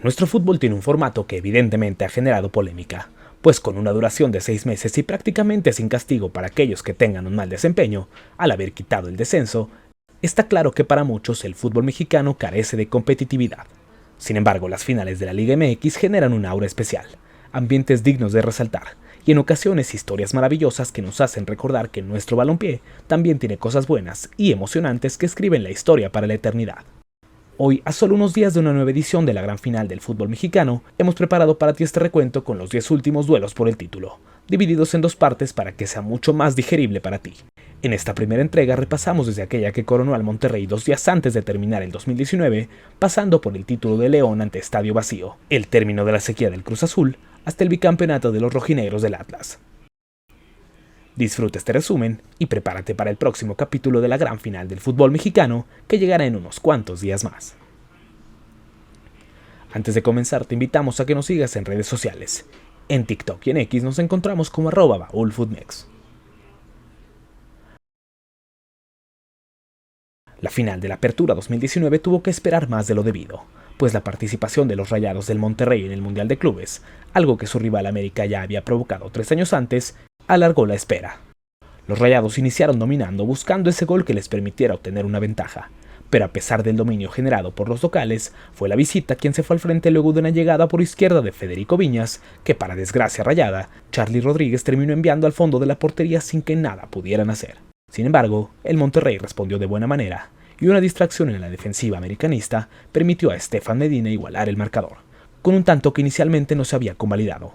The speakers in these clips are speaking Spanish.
Nuestro fútbol tiene un formato que evidentemente ha generado polémica, pues con una duración de 6 meses y prácticamente sin castigo para aquellos que tengan un mal desempeño, al haber quitado el descenso, está claro que para muchos el fútbol mexicano carece de competitividad. Sin embargo, las finales de la Liga MX generan un aura especial, ambientes dignos de resaltar, y en ocasiones historias maravillosas que nos hacen recordar que nuestro balompié también tiene cosas buenas y emocionantes que escriben la historia para la eternidad. Hoy, a solo unos días de una nueva edición de la gran final del fútbol mexicano, hemos preparado para ti este recuento con los 10 últimos duelos por el título, divididos en dos partes para que sea mucho más digerible para ti. En esta primera entrega repasamos desde aquella que coronó al Monterrey 2 días antes de terminar el 2019, pasando por el título de León ante estadio vacío, el término de la sequía del Cruz Azul, hasta el bicampeonato de los rojinegros del Atlas. Disfruta este resumen y prepárate para el próximo capítulo de la gran final del fútbol mexicano que llegará en unos cuantos días más. Antes de comenzar te invitamos a que nos sigas en redes sociales. En TikTok y en X nos encontramos como @baulfoodmex. La final de la Apertura 2019 tuvo que esperar más de lo debido, pues la participación de los Rayados del Monterrey en el Mundial de Clubes, algo que su rival América ya había provocado 3 años antes, alargó la espera. Los Rayados iniciaron dominando buscando ese gol que les permitiera obtener una ventaja, pero a pesar del dominio generado por los locales, fue la visita quien se fue al frente luego de una llegada por izquierda de Federico Viñas, que para desgracia rayada, Charly Rodríguez terminó enviando al fondo de la portería sin que nada pudieran hacer. Sin embargo, el Monterrey respondió de buena manera, y una distracción en la defensiva americanista permitió a Estefan Medina igualar el marcador, con un tanto que inicialmente no se había convalidado.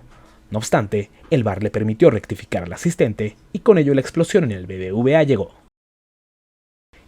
No obstante, el VAR le permitió rectificar al asistente y con ello la explosión en el BBVA llegó.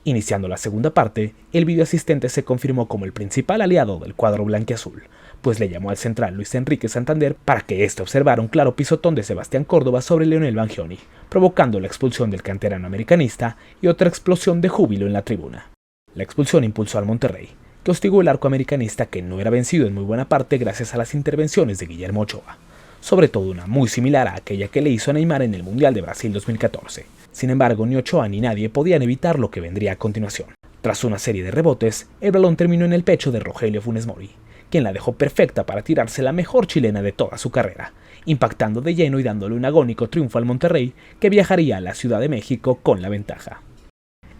Iniciando la segunda parte, el videoasistente se confirmó como el principal aliado del cuadro blanquiazul, pues le llamó al central Luis Enrique Santander para que éste observara un claro pisotón de Sebastián Córdoba sobre Leonel Bangioni, provocando la expulsión del canterano americanista y otra explosión de júbilo en la tribuna. La expulsión impulsó al Monterrey, que hostigó el arco americanista que no era vencido en muy buena parte gracias a las intervenciones de Guillermo Ochoa, sobre todo una muy similar a aquella que le hizo a Neymar en el Mundial de Brasil 2014. Sin embargo, ni Ochoa ni nadie podían evitar lo que vendría a continuación. Tras una serie de rebotes, el balón terminó en el pecho de Rogelio Funes Mori, quien la dejó perfecta para tirarse la mejor chilena de toda su carrera, impactando de lleno y dándole un agónico triunfo al Monterrey, que viajaría a la Ciudad de México con la ventaja.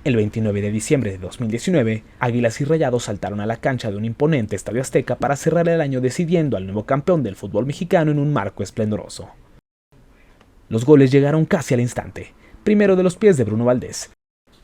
El 29 de diciembre de 2019, Águilas y Rayados saltaron a la cancha de un imponente Estadio Azteca para cerrar el año decidiendo al nuevo campeón del fútbol mexicano en un marco esplendoroso. Los goles llegaron casi al instante, primero de los pies de Bruno Valdés.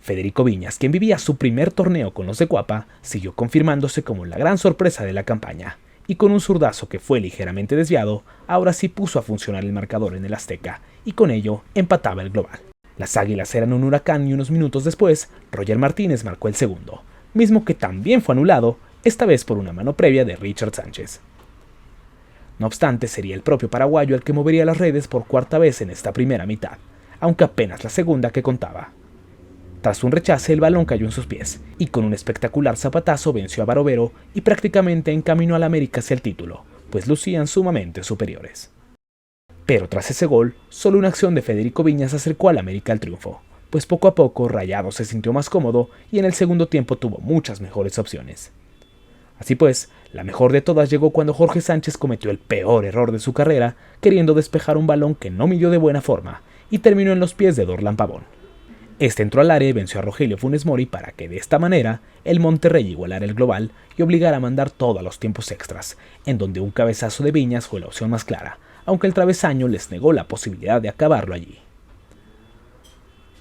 Federico Viñas, quien vivía su primer torneo con los de Cuapa, siguió confirmándose como la gran sorpresa de la campaña, y con un zurdazo que fue ligeramente desviado, ahora sí puso a funcionar el marcador en el Azteca, y con ello empataba el global. Las Águilas eran un huracán y unos minutos después, Roger Martínez marcó el segundo, mismo que también fue anulado, esta vez por una mano previa de Richard Sánchez. No obstante, sería el propio paraguayo el que movería las redes por cuarta vez en esta primera mitad, aunque apenas la segunda que contaba. Tras un rechace, el balón cayó en sus pies, y con un espectacular zapatazo venció a Barovero y prácticamente encaminó al América hacia el título, pues lucían sumamente superiores. Pero tras ese gol, solo una acción de Federico Viñas acercó al América al triunfo, pues poco a poco Rayados se sintió más cómodo y en el segundo tiempo tuvo muchas mejores opciones. Así pues, la mejor de todas llegó cuando Jorge Sánchez cometió el peor error de su carrera, queriendo despejar un balón que no midió de buena forma, y terminó en los pies de Dorlan Pavón. Este entró al área y venció a Rogelio Funes Mori para que de esta manera el Monterrey igualara el global y obligara a mandar todo a los tiempos extras, en donde un cabezazo de Viñas fue la opción más clara, aunque el travesaño les negó la posibilidad de acabarlo allí.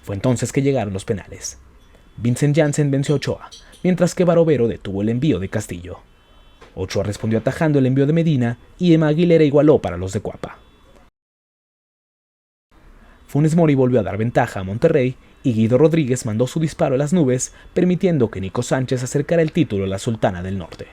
Fue entonces que llegaron los penales. Vincent Janssen venció a Ochoa, mientras que Barovero detuvo el envío de Castillo. Ochoa respondió atajando el envío de Medina y Emma Aguilera igualó para los de Cuapa. Funes Mori volvió a dar ventaja a Monterrey y Guido Rodríguez mandó su disparo a las nubes, permitiendo que Nico Sánchez acercara el título a la Sultana del Norte.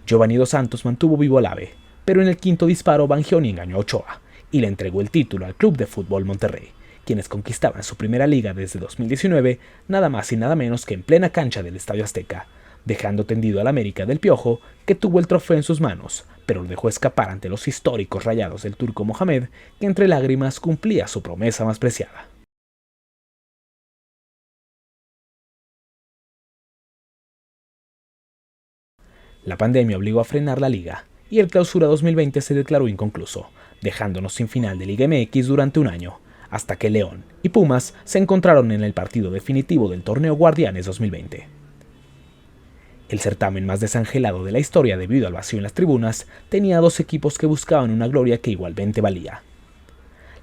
Giovanni Dos Santos mantuvo vivo al AVE, pero en el quinto disparo Bangioni engañó a Ochoa y le entregó el título al Club de Fútbol Monterrey, quienes conquistaban su primera liga desde 2019, nada más y nada menos que en plena cancha del Estadio Azteca, dejando tendido al América del Piojo, que tuvo el trofeo en sus manos, pero lo dejó escapar ante los históricos Rayados del Turco Mohamed, que entre lágrimas cumplía su promesa más preciada. La pandemia obligó a frenar la liga, y el Clausura 2020 se declaró inconcluso, dejándonos sin final de Liga MX durante un año, hasta que León y Pumas se encontraron en el partido definitivo del torneo Guardianes 2020. El certamen más desangelado de la historia debido al vacío en las tribunas tenía dos equipos que buscaban una gloria que igualmente valía.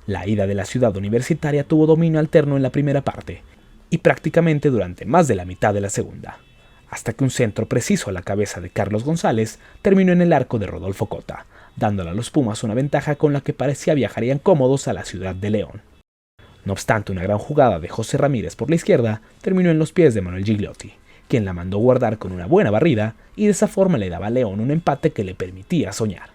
La ida de la ciudad universitaria tuvo dominio alterno en la primera parte, y prácticamente durante más de la mitad de la segunda, hasta que un centro preciso a la cabeza de Carlos González terminó en el arco de Rodolfo Cota, dándole a los Pumas una ventaja con la que parecía viajarían cómodos a la ciudad de León. No obstante, una gran jugada de José Ramírez por la izquierda terminó en los pies de Manuel Gigliotti, quien la mandó guardar con una buena barrida y de esa forma le daba a León un empate que le permitía soñar.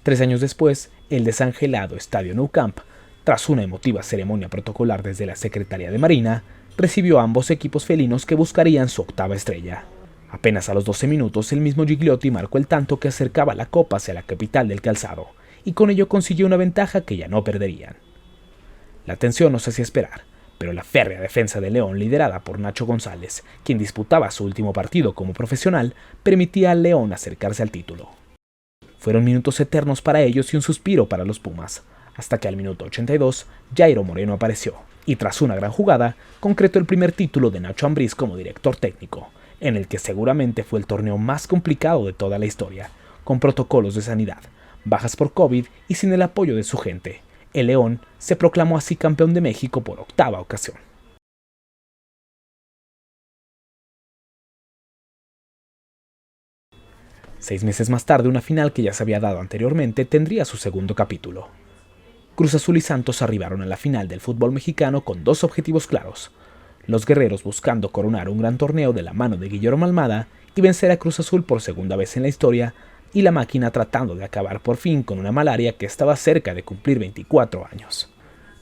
3 años después, el desangelado Estadio Nou Camp, tras una emotiva ceremonia protocolar desde la Secretaría de Marina, recibió a ambos equipos felinos que buscarían su octava estrella. Apenas a los 12 minutos, el mismo Gigliotti marcó el tanto que acercaba la copa hacia la capital del calzado, y con ello consiguió una ventaja que ya no perderían. La tensión no se hacía esperar, pero la férrea defensa de León, liderada por Nacho González, quien disputaba su último partido como profesional, permitía al León acercarse al título. Fueron minutos eternos para ellos y un suspiro para los Pumas, hasta que al minuto 82 Jairo Moreno apareció, y tras una gran jugada, concretó el primer título de Nacho Ambriz como director técnico, en el que seguramente fue el torneo más complicado de toda la historia, con protocolos de sanidad, bajas por COVID y sin el apoyo de su gente. El León se proclamó así campeón de México por octava ocasión. Seis meses más tarde, una final que ya se había dado anteriormente tendría su segundo capítulo. Cruz Azul y Santos arribaron a la final del fútbol mexicano con dos objetivos claros: los guerreros buscando coronar un gran torneo de la mano de Guillermo Almada y vencer a Cruz Azul por segunda vez en la historia, y la máquina tratando de acabar por fin con una malaria que estaba cerca de cumplir 24 años.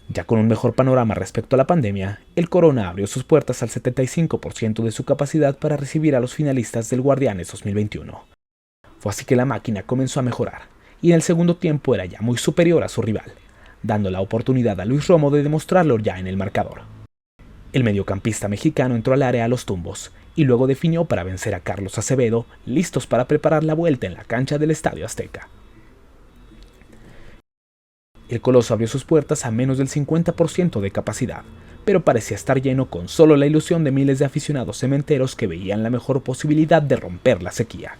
Ya con un mejor panorama respecto a la pandemia, el Corona abrió sus puertas al 75% de su capacidad para recibir a los finalistas del Guardianes 2021. Fue así que la máquina comenzó a mejorar, y en el segundo tiempo era ya muy superior a su rival, dando la oportunidad a Luis Romo de demostrarlo ya en el marcador. El mediocampista mexicano entró al área a los tumbos, y luego definió para vencer a Carlos Acevedo, listos para preparar la vuelta en la cancha del Estadio Azteca. El Coloso abrió sus puertas a menos del 50% de capacidad, pero parecía estar lleno con solo la ilusión de miles de aficionados cementeros que veían la mejor posibilidad de romper la sequía.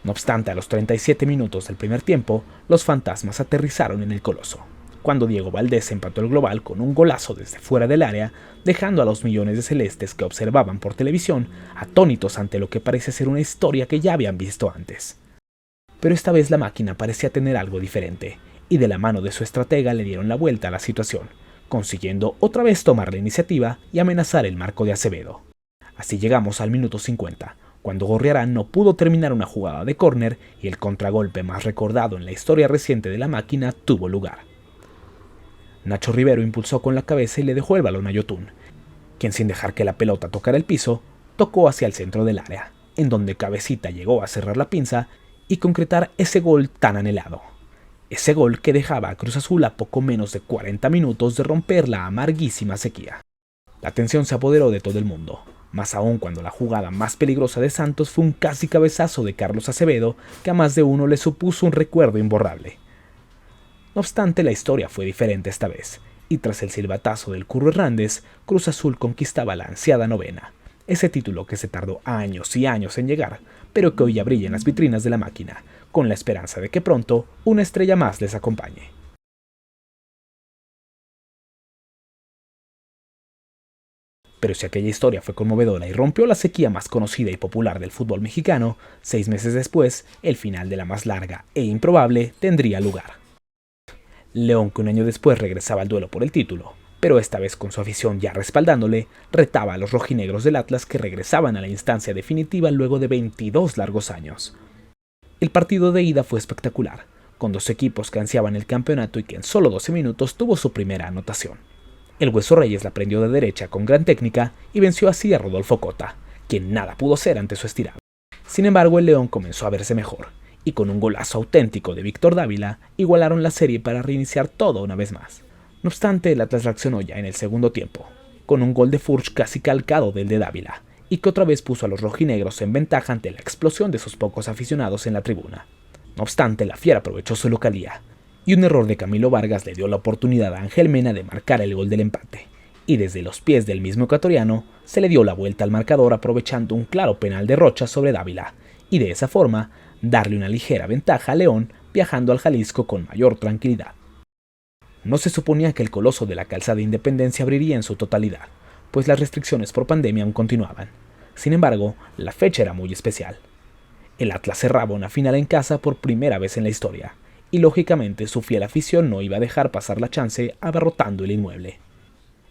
No obstante, a los 37 minutos del primer tiempo, los fantasmas aterrizaron en el Coloso, cuando Diego Valdés empató el global con un golazo desde fuera del área, dejando a los millones de celestes que observaban por televisión atónitos ante lo que parece ser una historia que ya habían visto antes. Pero esta vez la máquina parecía tener algo diferente, y de la mano de su estratega le dieron la vuelta a la situación, consiguiendo otra vez tomar la iniciativa y amenazar el marco de Acevedo. Así llegamos al minuto 50, cuando Gorriarán no pudo terminar una jugada de córner y el contragolpe más recordado en la historia reciente de la máquina tuvo lugar. Nacho Rivero impulsó con la cabeza y le dejó el balón a Yotún, quien sin dejar que la pelota tocara el piso, tocó hacia el centro del área, en donde Cabecita llegó a cerrar la pinza y concretar ese gol tan anhelado. Ese gol que dejaba a Cruz Azul a poco menos de 40 minutos de romper la amarguísima sequía. La tensión se apoderó de todo el mundo, más aún cuando la jugada más peligrosa de Santos fue un casi cabezazo de Carlos Acevedo que a más de uno le supuso un recuerdo imborrable. No obstante, la historia fue diferente esta vez, y tras el silbatazo del Curro Hernández, Cruz Azul conquistaba la ansiada novena, ese título que se tardó años y años en llegar, pero que hoy ya brilla en las vitrinas de la máquina, con la esperanza de que pronto una estrella más les acompañe. Pero si aquella historia fue conmovedora y rompió la sequía más conocida y popular del fútbol mexicano, 6 meses después, el final de la más larga e improbable tendría lugar. León, que un año después regresaba al duelo por el título, pero esta vez con su afición ya respaldándole, retaba a los rojinegros del Atlas que regresaban a la instancia definitiva luego de 22 largos años. El partido de ida fue espectacular, con dos equipos que ansiaban el campeonato y que en solo 12 minutos tuvo su primera anotación. El Hueso Reyes la prendió de derecha con gran técnica y venció así a Rodolfo Cota, quien nada pudo hacer ante su estirada. Sin embargo, el León comenzó a verse mejor, y con un golazo auténtico de Víctor Dávila, igualaron la serie para reiniciar todo una vez más. No obstante, el Atlas reaccionó ya en el segundo tiempo, con un gol de Furch casi calcado del de Dávila, y que otra vez puso a los rojinegros en ventaja ante la explosión de sus pocos aficionados en la tribuna. No obstante, la Fiera aprovechó su localía, y un error de Camilo Vargas le dio la oportunidad a Ángel Mena de marcar el gol del empate, y desde los pies del mismo ecuatoriano se le dio la vuelta al marcador aprovechando un claro penal de Rocha sobre Dávila, y de esa forma darle una ligera ventaja a León viajando al Jalisco con mayor tranquilidad. No se suponía que el coloso de la Calzada Independencia abriría en su totalidad, pues las restricciones por pandemia aún continuaban. Sin embargo, la fecha era muy especial. El Atlas cerraba una final en casa por primera vez en la historia, y lógicamente su fiel afición no iba a dejar pasar la chance abarrotando el inmueble.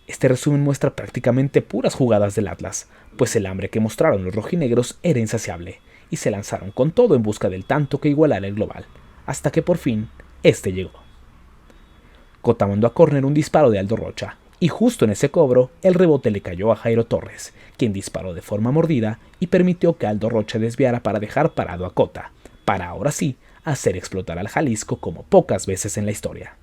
Este resumen muestra prácticamente puras jugadas del Atlas, pues el hambre que mostraron los rojinegros era insaciable, y se lanzaron con todo en busca del tanto que igualara el global, hasta que por fin, este llegó. Cota mandó a córner un disparo de Aldo Rocha, y justo en ese cobro, el rebote le cayó a Jairo Torres, quien disparó de forma mordida y permitió que Aldo Rocha desviara para dejar parado a Cota, para ahora sí hacer explotar al Jalisco como pocas veces en la historia.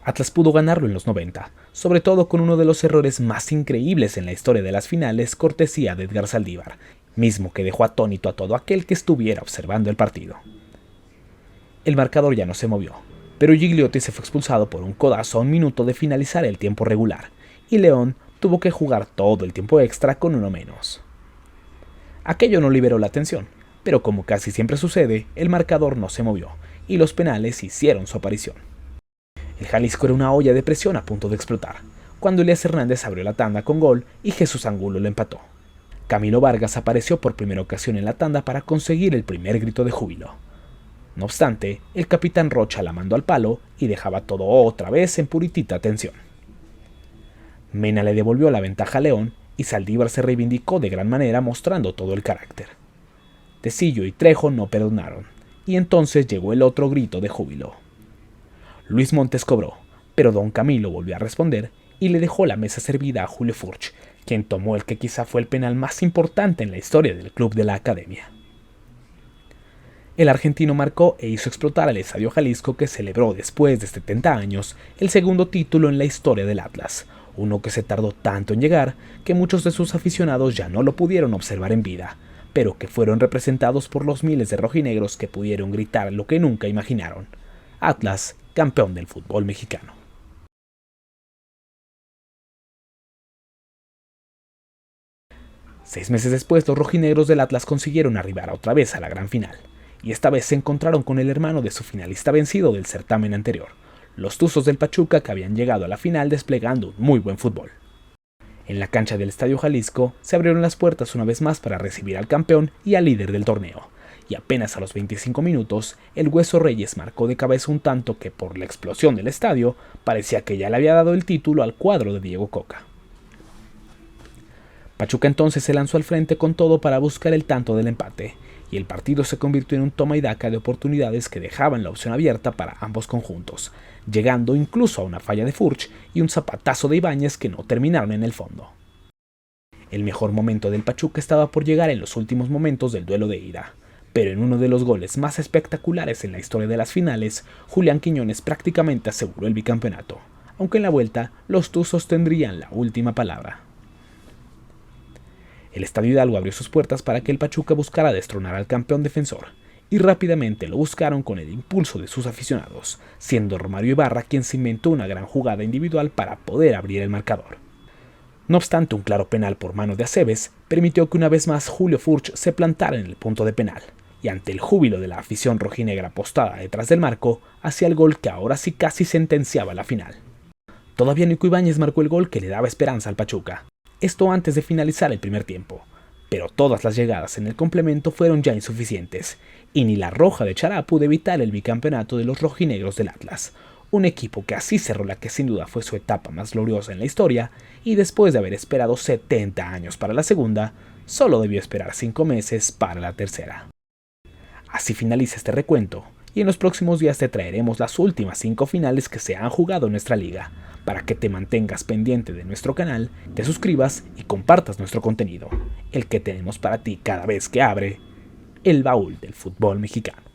Atlas pudo ganarlo en los 90, sobre todo con uno de los errores más increíbles en la historia de las finales, cortesía de Edgar Saldívar, mismo que dejó atónito a todo aquel que estuviera observando el partido. El marcador ya no se movió, pero Gigliotti se fue expulsado por un codazo a un minuto de finalizar el tiempo regular, y León tuvo que jugar todo el tiempo extra con uno menos. Aquello no liberó la tensión, pero como casi siempre sucede, el marcador no se movió, y los penales hicieron su aparición. El Jalisco era una olla de presión a punto de explotar, cuando Elías Hernández abrió la tanda con gol y Jesús Angulo lo empató. Camilo Vargas apareció por primera ocasión en la tanda para conseguir el primer grito de júbilo. No obstante, el capitán Rocha la mandó al palo y dejaba todo otra vez en puritita tensión. Mena le devolvió la ventaja a León y Saldívar se reivindicó de gran manera mostrando todo el carácter. Tecillo y Trejo no perdonaron, y entonces llegó el otro grito de júbilo. Luis Montes cobró, pero don Camilo volvió a responder y le dejó la mesa servida a Julio Furch, quien tomó el que quizá fue el penal más importante en la historia del club de la academia. El argentino marcó e hizo explotar al Estadio Jalisco, que celebró después de 70 años el segundo título en la historia del Atlas, uno que se tardó tanto en llegar que muchos de sus aficionados ya no lo pudieron observar en vida, pero que fueron representados por los miles de rojinegros que pudieron gritar lo que nunca imaginaron: Atlas, campeón del fútbol mexicano. Seis meses después, los rojinegros del Atlas consiguieron arribar otra vez a la gran final, y esta vez se encontraron con el hermano de su finalista vencido del certamen anterior, los Tuzos del Pachuca, que habían llegado a la final desplegando un muy buen fútbol. En la cancha del Estadio Jalisco se abrieron las puertas una vez más para recibir al campeón y al líder del torneo, y apenas a los 25 minutos, el Hueso Reyes marcó de cabeza un tanto que, por la explosión del estadio, parecía que ya le había dado el título al cuadro de Diego Coca. Pachuca entonces se lanzó al frente con todo para buscar el tanto del empate, y el partido se convirtió en un toma y daca de oportunidades que dejaban la opción abierta para ambos conjuntos, llegando incluso a una falla de Furch y un zapatazo de Ibáñez que no terminaron en el fondo. El mejor momento del Pachuca estaba por llegar en los últimos momentos del duelo de ida, pero en uno de los goles más espectaculares en la historia de las finales, Julián Quiñones prácticamente aseguró el bicampeonato, aunque en la vuelta los Tuzos tendrían la última palabra. El Estadio Hidalgo abrió sus puertas para que el Pachuca buscara destronar al campeón defensor, y rápidamente lo buscaron con el impulso de sus aficionados, siendo Romario Ibarra quien se inventó una gran jugada individual para poder abrir el marcador. No obstante, un claro penal por mano de Aceves permitió que una vez más Julio Furch se plantara en el punto de penal, y ante el júbilo de la afición rojinegra apostada detrás del marco, hacía el gol que ahora sí casi sentenciaba la final. Todavía Nico Ibáñez marcó el gol que le daba esperanza al Pachuca, esto antes de finalizar el primer tiempo, pero todas las llegadas en el complemento fueron ya insuficientes, y ni la roja de Chará pudo evitar el bicampeonato de los rojinegros del Atlas, un equipo que así cerró la que sin duda fue su etapa más gloriosa en la historia, y después de haber esperado 70 años para la segunda, solo debió esperar 5 meses para la tercera. Así finaliza este recuento, y en los próximos días te traeremos las últimas 5 finales que se han jugado en nuestra liga, para que te mantengas pendiente de nuestro canal, te suscribas y compartas nuestro contenido, el que tenemos para ti cada vez que abre el baúl del fútbol mexicano.